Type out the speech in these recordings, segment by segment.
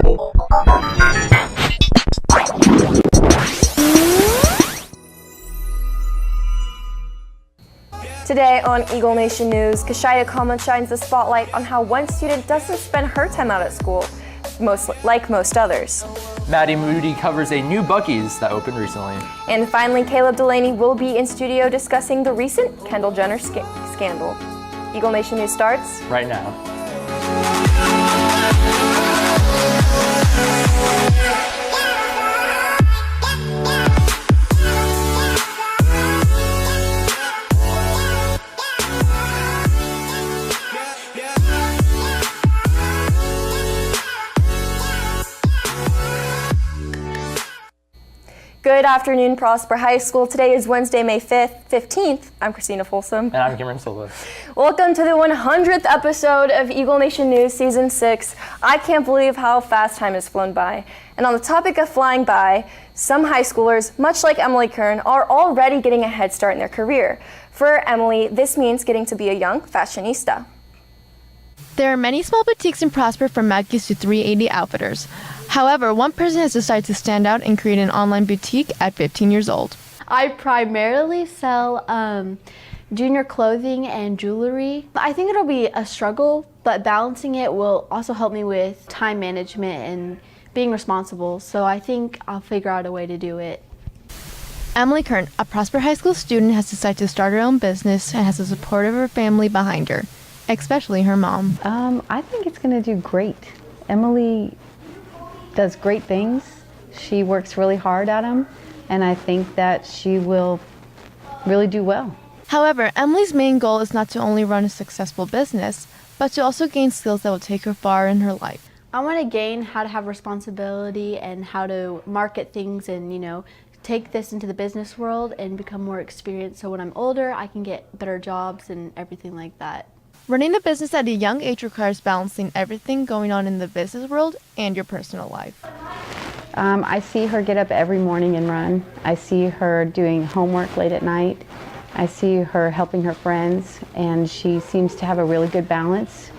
Today on Eagle Nation News, Kashaya Kama shines the spotlight on how one student doesn't spend her time out at school, like most others. Maddie Moody covers a new Buc-ee's that opened recently. And finally, Caleb Delaney will be in studio discussing the recent Kendall Jenner scandal. Eagle Nation News starts right now. Good afternoon, Prosper High School. Today is Wednesday, May 15th. I'm Christina Folsom. And I'm Cameron Silva. Welcome to the 100th episode of Eagle Nation News Season 6. I can't believe how fast time has flown by. And on the topic of flying by, some high schoolers, much like Emily Kern, are already getting a head start in their career. For Emily, this means getting to be a young fashionista. There are many small boutiques in Prosper from Mackey's to 380 Outfitters. However, one person has decided to stand out and create an online boutique at 15 years old. I primarily sell junior clothing and jewelry. I think it'll be a struggle, but balancing it will also help me with time management and being responsible. So I think I'll figure out a way to do it. Emily Kern, a Prosper High School student, has decided to start her own business and has the support of her family behind her, especially her mom. I think it's going to do great. Emily does great things. She works really hard at them, and I think that she will really do well. However, Emily's main goal is not to only run a successful business, but to also gain skills that will take her far in her life. I want to gain how to have responsibility and how to market things and, take this into the business world and become more experienced so when I'm older, I can get better jobs and everything like that. Running a business at a young age requires balancing everything going on in the business world and your personal life. I see her get up every morning and run. I see her doing homework late at night. I see her helping her friends, and she seems to have a really good balance.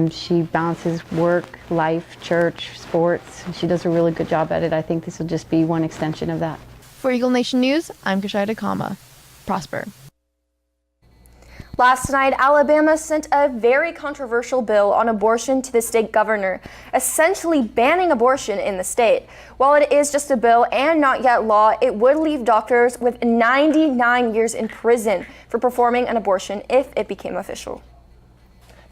She balances work, life, church, sports. She does a really good job at it. I think this will just be one extension of that. For Eagle Nation News, I'm Kashaya Kama. Prosper. Last night, Alabama sent a very controversial bill on abortion to the state governor, essentially banning abortion in the state. While it is just a bill and not yet law, it would leave doctors with 99 years in prison for performing an abortion if it became official.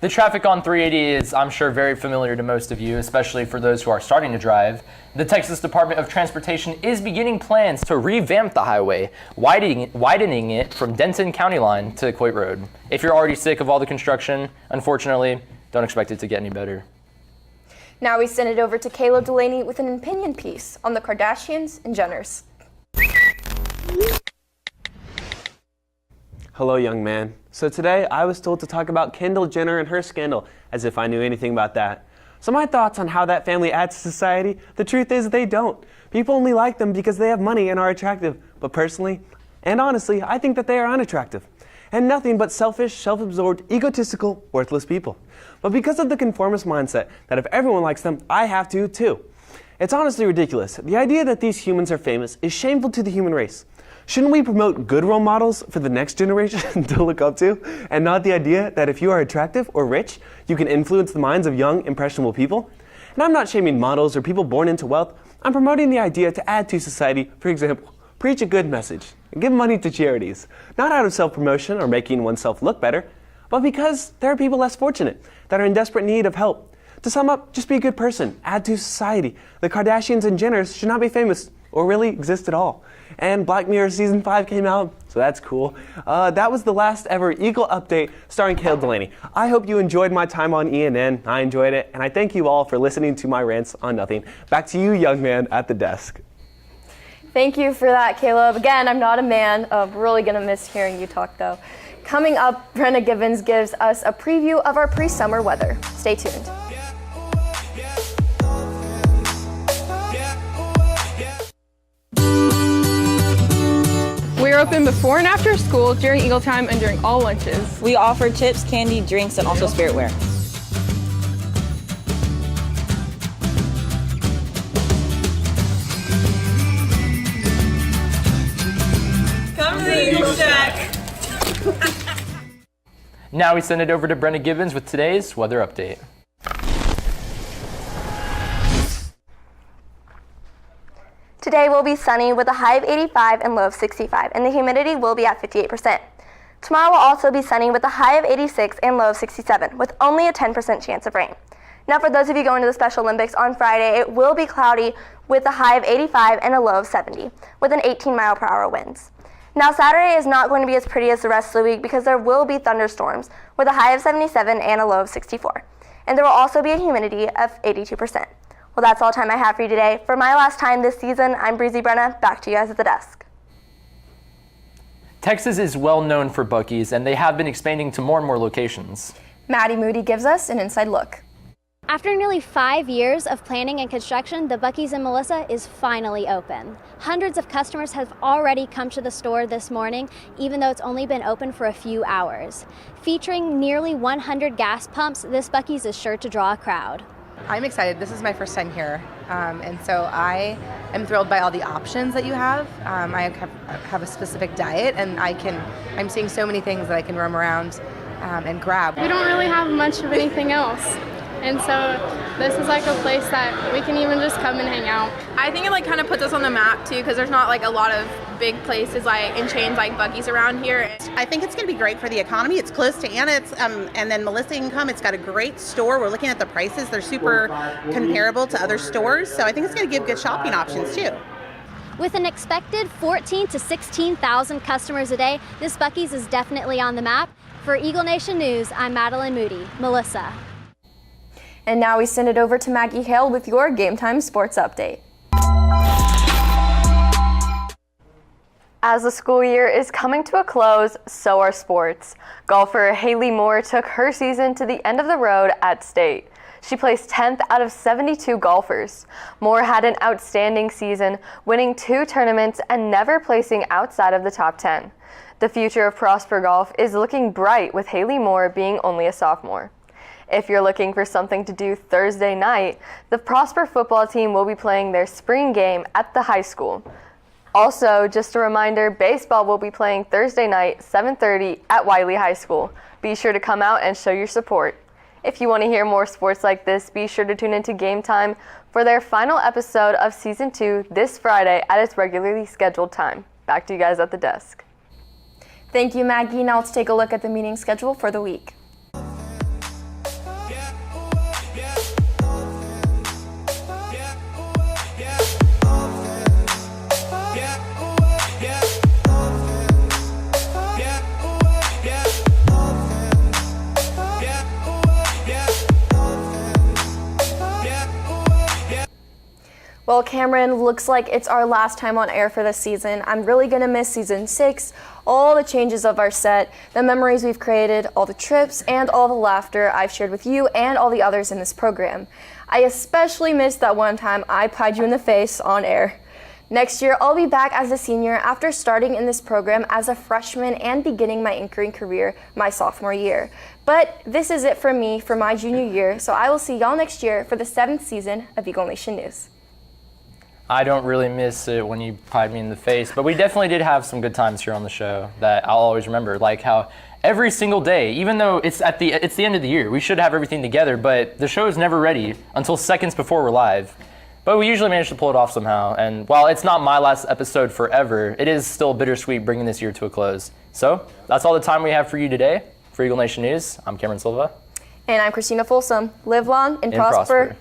The traffic on 380 is, I'm sure, very familiar to most of you, especially for those who are starting to drive. The Texas Department of Transportation is beginning plans to revamp the highway, widening it from Denton County line to Coit Road. If you're already sick of all the construction, unfortunately, don't expect it to get any better. Now we send it over to Caleb Delaney with an opinion piece on the Kardashians and Jenners. Hello, young man. So today I was told to talk about Kendall Jenner and her scandal, as if I knew anything about that. So my thoughts on how that family adds to society, the truth is they don't. People only like them because they have money and are attractive. But personally, and honestly, I think that they are unattractive. And nothing but selfish, self-absorbed, egotistical, worthless people. But because of the conformist mindset that if everyone likes them, I have to too. It's honestly ridiculous. The idea that these humans are famous is shameful to the human race. Shouldn't we promote good role models for the next generation to look up to, and not the idea that if you are attractive or rich, you can influence the minds of young, impressionable people? And I'm not shaming models or people born into wealth. I'm promoting the idea to add to society. For example, preach a good message and give money to charities, not out of self-promotion or making oneself look better, but because there are people less fortunate that are in desperate need of help. To sum up, just be a good person, add to society. The Kardashians and Jenners should not be famous or really exist at all. And Black Mirror Season 5 came out, so that's cool. That was the last ever Eagle Update starring Caleb Delaney. I hope you enjoyed my time on ENN. I enjoyed it, and I thank you all for listening to my rants on nothing. Back to you, young man at the desk. Thank you for that, Caleb. Again, I'm not a man. Really going to miss hearing you talk, though. Coming up, Brenna Gibbons gives us a preview of our pre-summer weather. Stay tuned. We're open before and after school, during Eagle Time, and during all lunches. We offer chips, candy, drinks, and also spiritware. Now we send it over to Brenna Gibbons with today's weather update. Today will be sunny with a high of 85 and low of 65, and the humidity will be at 58%. Tomorrow will also be sunny with a high of 86 and low of 67, with only a 10% chance of rain. Now for those of you going to the Special Olympics on Friday, it will be cloudy with a high of 85 and a low of 70, with an 18-mile-per-hour winds. Now Saturday is not going to be as pretty as the rest of the week because there will be thunderstorms with a high of 77 and a low of 64. And there will also be a humidity of 82%. Well, that's all the time I have for you today. For my last time this season, I'm Breezy Brenna. Back to you guys at the desk. Texas is well known for Buc-ee's, and they have been expanding to more and more locations. Maddie Moody gives us an inside look. After nearly 5 years of planning and construction, the Buc-ee's in Melissa is finally open. Hundreds of customers have already come to the store this morning, even though it's only been open for a few hours. Featuring nearly 100 gas pumps, this Buc-ee's is sure to draw a crowd. I'm excited. This is my first time here, and so I am thrilled by all the options that you have. I have a specific diet, and I'm seeing so many things that I can roam around and grab. We don't really have much of anything else. And so this is like a place that we can even just come and hang out. I think it like kind of puts us on the map too, because there's not like a lot of big places like and chains like Buc-ee's around here. I think it's going to be great for the economy. It's close to Anna, and then Melissa can come. It's got a great store. We're looking at the prices. They're super comparable to other stores. So I think it's going to give good shopping options too. With an expected 14,000 to 16,000 customers a day, this Buc-ee's is definitely on the map. For Eagle Nation News, I'm Madeline Moody. Melissa. And now we send it over to Maggie Hale with your Game Time Sports Update. As the school year is coming to a close, so are sports. Golfer Haley Moore took her season to the end of the road at state. She placed 10th out of 72 golfers. Moore had an outstanding season, winning 2 tournaments and never placing outside of the top 10. The future of Prosper Golf is looking bright with Haley Moore being only a sophomore. If you're looking for something to do Thursday night, the Prosper football team will be playing their spring game at the high school. Also, just a reminder, baseball will be playing Thursday night, 7:30 at Wiley High School. Be sure to come out and show your support. If you want to hear more sports like this, be sure to tune into Game Time for their final episode of Season 2 this Friday at its regularly scheduled time. Back to you guys at the desk. Thank you, Maggie. Now let's take a look at the meeting schedule for the week. Well, Cameron, looks like it's our last time on air for this season. I'm really gonna miss season 6, all the changes of our set, the memories we've created, all the trips, and all the laughter I've shared with you and all the others in this program. I especially missed that one time I pied you in the face on air. Next year, I'll be back as a senior after starting in this program as a freshman and beginning my anchoring career my sophomore year. But this is it for me for my junior year, so I will see y'all next year for the 7th season of Eagle Nation News. I don't really miss it when you pied me in the face, but we definitely did have some good times here on the show that I'll always remember, like how every single day, even though it's the end of the year, we should have everything together, but the show is never ready until seconds before we're live. But we usually manage to pull it off somehow, and while it's not my last episode forever, it is still bittersweet bringing this year to a close. So that's all the time we have for you today. For Eagle Nation News, I'm Cameron Silva. And I'm Christina Folsom. Live long and prosper.